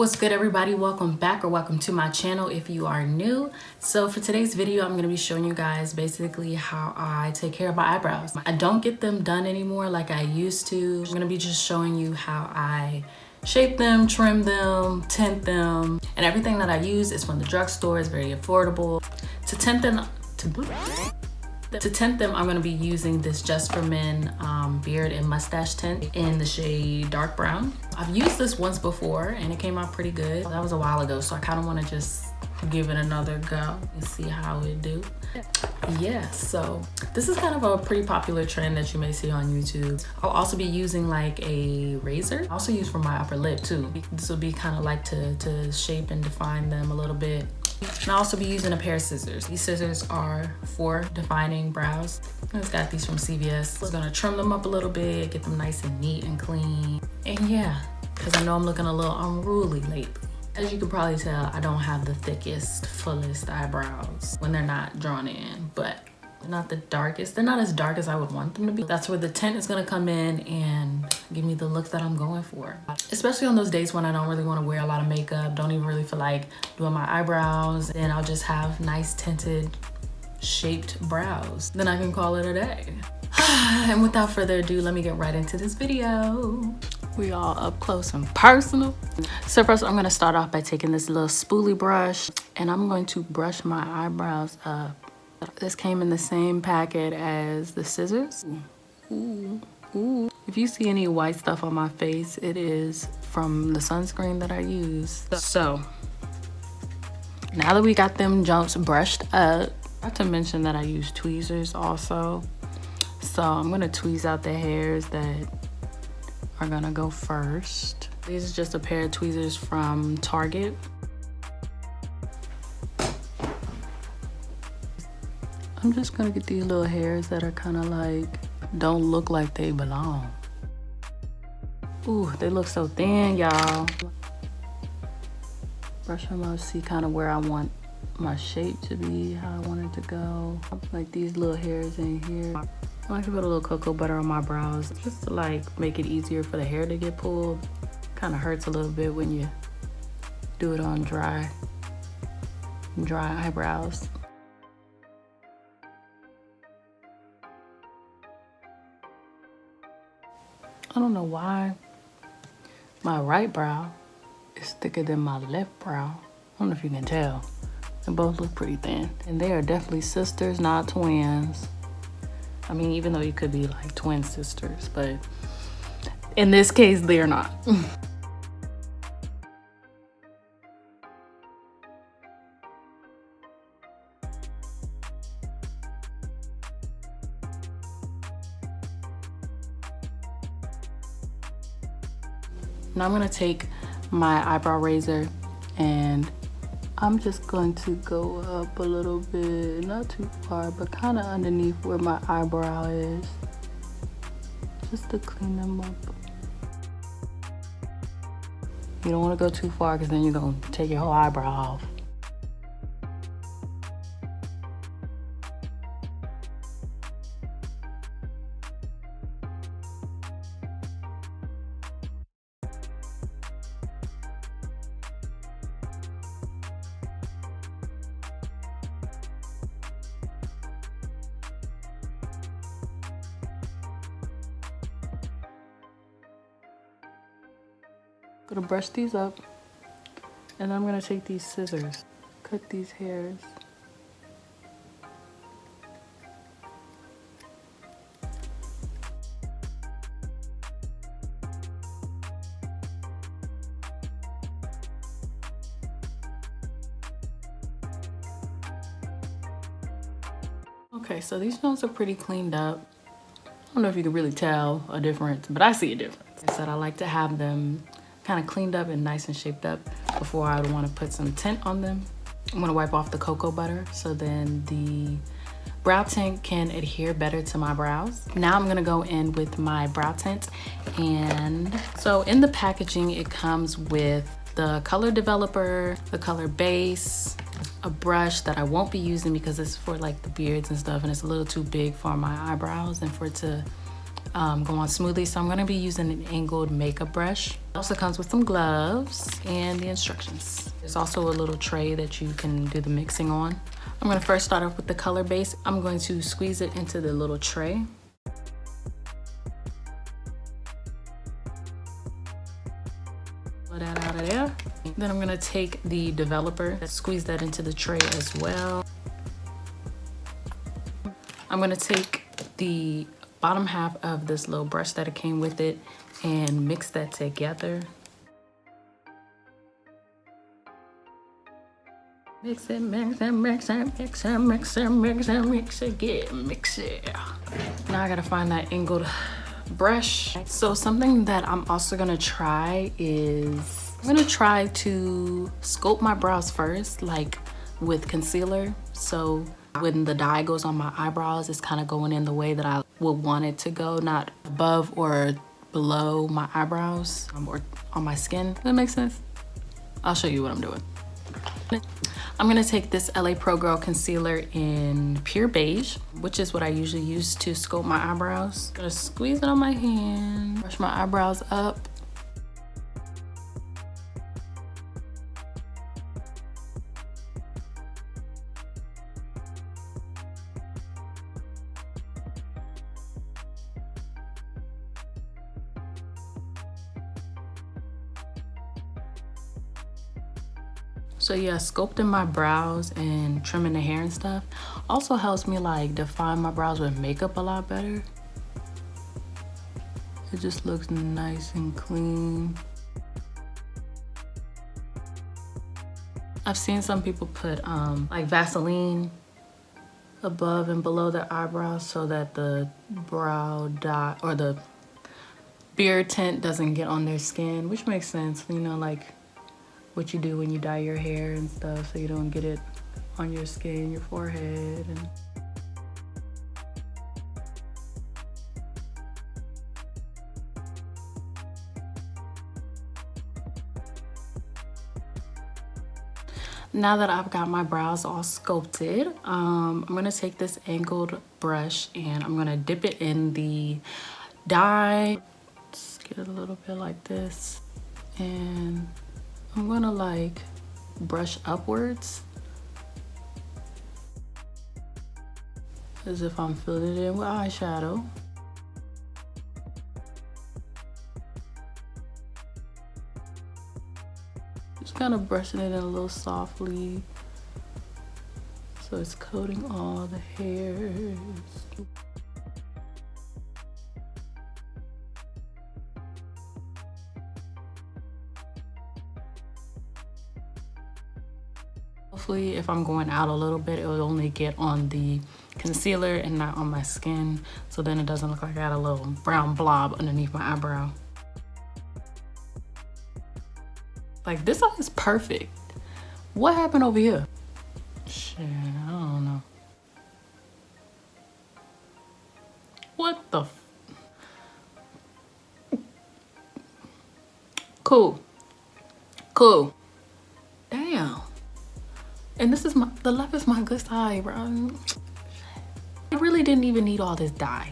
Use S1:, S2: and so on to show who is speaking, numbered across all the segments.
S1: What's good, everybody? Welcome back, or welcome to my channel if you are new. So for today's video, I'm going to be showing you guys basically how I take care of my eyebrows. I don't get them done anymore like I used to. I'm going to be just showing you how I shape them, trim them, tint them, and everything that I use is from the drugstore. It's very affordable. To tint them, I'm going to be using this Just for Men beard and mustache tint in the shade dark brown. I've used this once before and it came out pretty good. That was a while ago, so I kind of want to just give it another go and see how it do. Yeah, so this is kind of a pretty popular trend that you may see on YouTube. I'll also be using like a razor. I also use for my upper lip too. This will be kind of like to shape and define them a little bit. And I'll also be using a pair of scissors. These scissors are for defining brows. I just got these from CVS. I'm gonna trim them up a little bit, get them nice and neat and clean. And yeah, because I know I'm looking a little unruly lately. As you can probably tell, I don't have the thickest, fullest eyebrows when they're not drawn in, but they're not the darkest. They're not as dark as I would want them to be. That's where the tint is gonna come in and give me the look that I'm going for. Especially on those days when I don't really wanna wear a lot of makeup, don't even really feel like doing my eyebrows, then I'll just have nice tinted, shaped brows. Then I can call it a day. And without further ado, let me get right into this video. We all up close and personal. So first I'm gonna start off by taking this little spoolie brush and I'm going to brush my eyebrows up. This came in the same packet as the scissors. Ooh, ooh. If you see any white stuff on my face, it is from the sunscreen that I use. So now that we got them jumps brushed up, not to mention that I use tweezers also. So I'm gonna tweeze out the hairs that are gonna go first. These are just a pair of tweezers from Target. I'm just gonna get these little hairs that are kind of like, don't look like they belong. Ooh, they look so thin, y'all. Brush them up, see kind of where I want my shape to be, how I want it to go. Like these little hairs in here. I like to put a little cocoa butter on my brows just to like make it easier for the hair to get pulled. Kind of hurts a little bit when you do it on dry eyebrows. I don't know why my right brow is thicker than my left brow. I don't know if you can tell. They both look pretty thin. And they are definitely sisters, not twins. I mean, even though you could be like twin sisters, but in this case, they're not. Now I'm gonna take my eyebrow razor and I'm just going to go up a little bit, not too far, but kind of underneath where my eyebrow is, just to clean them up. You don't want to go too far because then you're gonna take your whole eyebrow off. Gonna brush these up and I'm gonna take these scissors, cut these hairs. Okay, so these ones are pretty cleaned up. I don't know if you can really tell a difference, but I see a difference. I said I like to have them kind of cleaned up and nice and shaped up before I would want to put some tint on them. I'm gonna wipe off the cocoa butter so then the brow tint can adhere better to my brows. Now I'm gonna go in with my brow tint, and so in the packaging it comes with the color developer, the color base, a brush that I won't be using because it's for like the beards and stuff and it's a little too big for my eyebrows and for it to go on smoothly. So I'm gonna be using an angled makeup brush. It also comes with some gloves and the instructions. There's also a little tray that you can do the mixing on. I'm gonna first start off with the color base. I'm going to squeeze it into the little tray. Pull that out of there. Then I'm gonna take the developer, squeeze that into the tray as well. I'm gonna take the bottom half of this little brush that it came with it and mix that together. Mix it, mix it, mix it, mix it, mix it, mix it, mix it, get mix it. Now I gotta find that angled brush. So something that I'm also gonna try is, I'm gonna try to sculpt my brows first, like with concealer. So when the dye goes on my eyebrows, it's kind of going in the way that I would want it to go, not above or below my eyebrows or on my skin. Does that make sense? I'll show you what I'm doing. I'm gonna take this LA Pro Girl concealer in pure beige, which is what I usually use to sculpt my eyebrows. Gonna squeeze it on my hand, brush my eyebrows up. So yeah, sculpting my brows and trimming the hair and stuff also helps me like define my brows with makeup a lot better. It just looks nice and clean. I've seen some people put like Vaseline above and below their eyebrows so that the brow dye or the beard tint doesn't get on their skin, which makes sense, you know, like what you do when you dye your hair and stuff so you don't get it on your skin, your forehead. And now that I've got my brows all sculpted, I'm gonna take this angled brush and I'm gonna dip it in the dye. Just get it a little bit like this, and I'm gonna like brush upwards as if I'm filling it in with eyeshadow. Just kind of brushing it in a little softly so it's coating all the hairs. Hopefully, if I'm going out a little bit, it will only get on the concealer and not on my skin, so then it doesn't look like I got a little brown blob underneath my eyebrow. Like, this eye is perfect. What happened over here? Shit, I don't know. What the f— Cool. Cool. Damn. And this is the left is my good side, bro. I really didn't even need all this dye.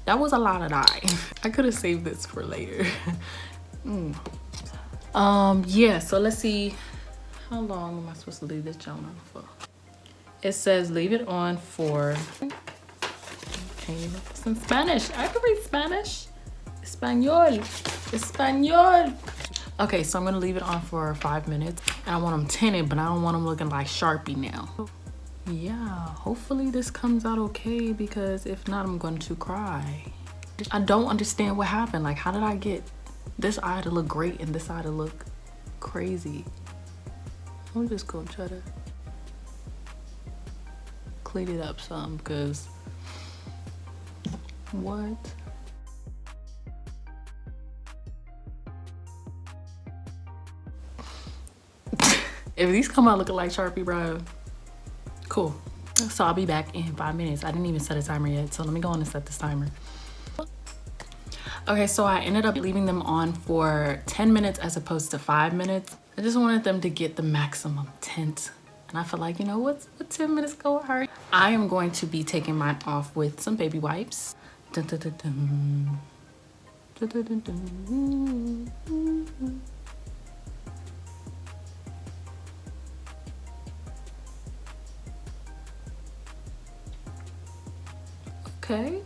S1: That was a lot of dye. I could have saved this for later. Yeah, so let's see. How long am I supposed to leave this junk on for? It says leave it on for, can't even put some Spanish. I can read Spanish. Espanol. Espanol. Okay, so I'm gonna leave it on for 5 minutes. And I want them tinted, but I don't want them looking like Sharpie now. Yeah, hopefully this comes out okay, because if not, I'm going to cry. I don't understand what happened. Like, how did I get this eye to look great and this eye to look crazy? I'm just gonna try to clean it up some, because what? If these come out looking like Sharpie, bro, cool. So I'll be back in 5 minutes. I didn't even set a timer yet, so let me go on and set this timer. Okay, so I ended up leaving them on for 10 minutes as opposed to 5 minutes. I just wanted them to get the maximum tint. And I feel like, you know, what 10 minutes go hard? I am going to be taking mine off with some baby wipes. Dun, dun, dun, dun. Dun, dun, dun, dun. Okay.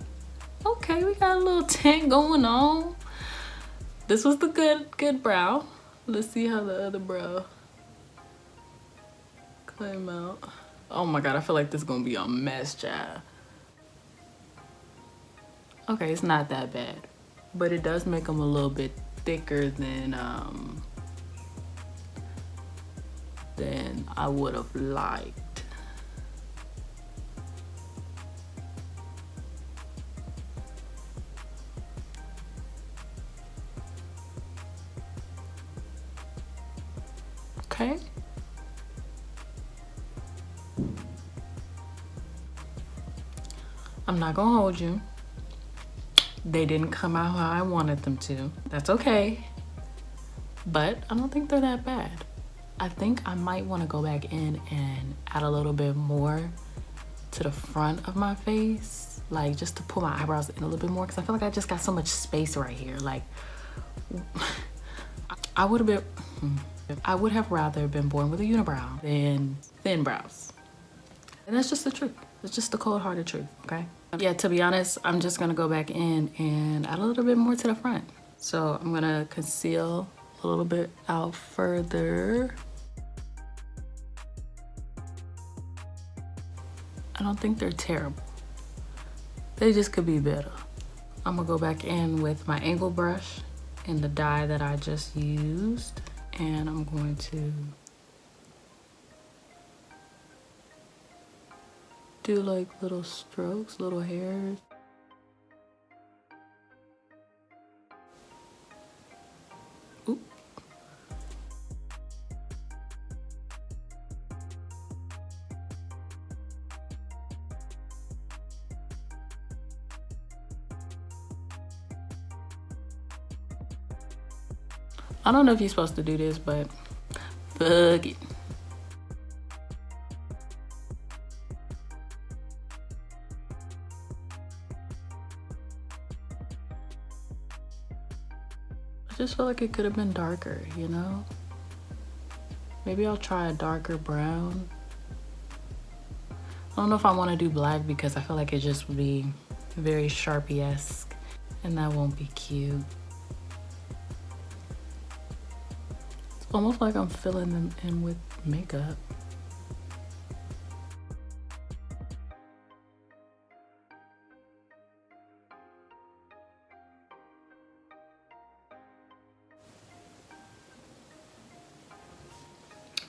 S1: Okay, we got a little tint going on. This was the good brow. Let's see how the other brow came out. Oh my god, I feel like this is gonna be a mess, child. Okay, it's not that bad, but it does make them a little bit thicker than I would have liked. Okay. I'm not gonna hold you. They didn't come out how I wanted them to. That's okay. But I don't think they're that bad. I think I might want to go back in and add a little bit more to the front of my face, like just to pull my eyebrows in a little bit more, because I feel like I just got so much space right here. Like I would have rather been born with a unibrow than thin brows. And that's just the truth. It's just the cold-hearted truth, okay? Yeah, to be honest, I'm just gonna go back in and add a little bit more to the front. So I'm gonna conceal a little bit out further. I don't think they're terrible. They just could be better. I'm gonna go back in with my angle brush and the dye that I just used, and I'm going to do like little strokes, little hairs. Oop. I don't know if you're supposed to do this, but fuck it. I just feel like it could have been darker, you know? Maybe I'll try a darker brown. I don't know if I want to do black because I feel like it just would be very Sharpie-esque, and that won't be cute. It's almost like I'm filling them in with makeup.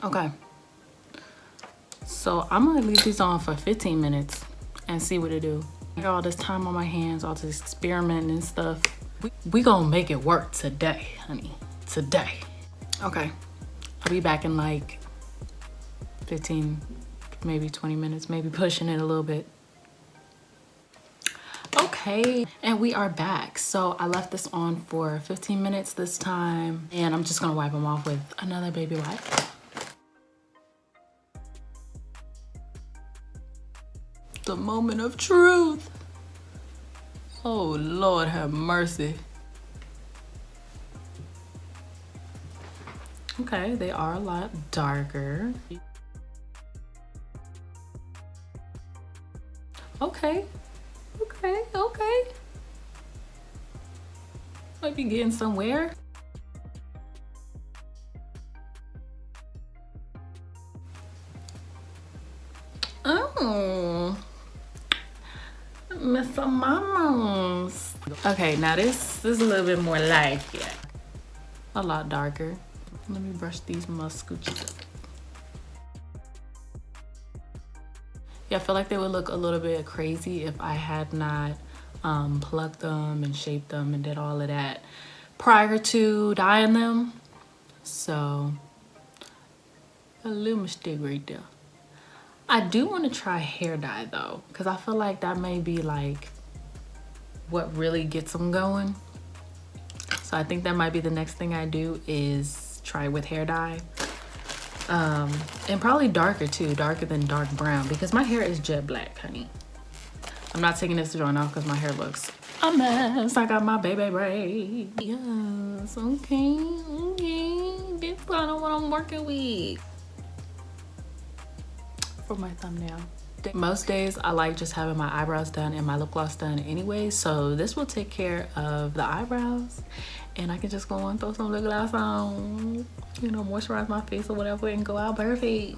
S1: Okay, so I'm gonna leave these on for 15 minutes and see what it do. I got all this time on my hands, all this experimenting and stuff. We gonna make it work today, honey, today. Okay, I'll be back in like 15, maybe 20 minutes, maybe pushing it a little bit. Okay, and we are back. So I left this on for 15 minutes this time, and I'm just gonna wipe them off with another baby wipe. The moment of truth. Oh Lord, have mercy. Okay, they are a lot darker. Okay, okay. Might be getting somewhere. Oh, Miss Mamas. Okay, now this is a little bit more like it. A lot darker. Let me brush these muscoochies up. Yeah, I feel like they would look a little bit crazy if I had not plucked them and shaped them and did all of that prior to dyeing them. So, a little mistake right there. I do want to try hair dye though, because I feel like that may be like what really gets them going. So I think that might be the next thing I do, is try with hair dye. And probably darker too, darker than dark brown, because my hair is jet black, honey. I'm not taking this joint off because my hair looks a mess. I got my baby braid. Yes, okay, okay. This is kind of what I'm working with for my thumbnail. Most days I like just having my eyebrows done and my lip gloss done anyway, so this will take care of the eyebrows, and I can just go and throw some lip gloss on, you know, moisturize my face or whatever, and go out perfect.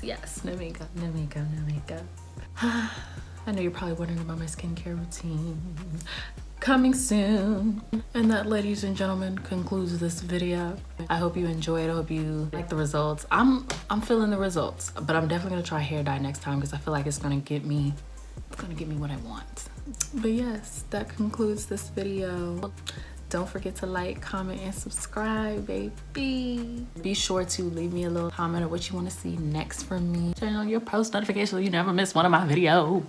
S1: Yes, no makeup, no makeup, no makeup. I know you're probably wondering about my skincare routine. Coming soon. And that, ladies and gentlemen, concludes this video. I hope you enjoyed. I hope you like the results. I'm feeling the results, but I'm definitely gonna try hair dye next time because I feel like it's gonna get me what I want. But yes, that concludes this video. Don't forget to like, comment, and subscribe, baby. Be sure to leave me a little comment of what you want to see next from me. Turn on your post notifications so you never miss one of my videos.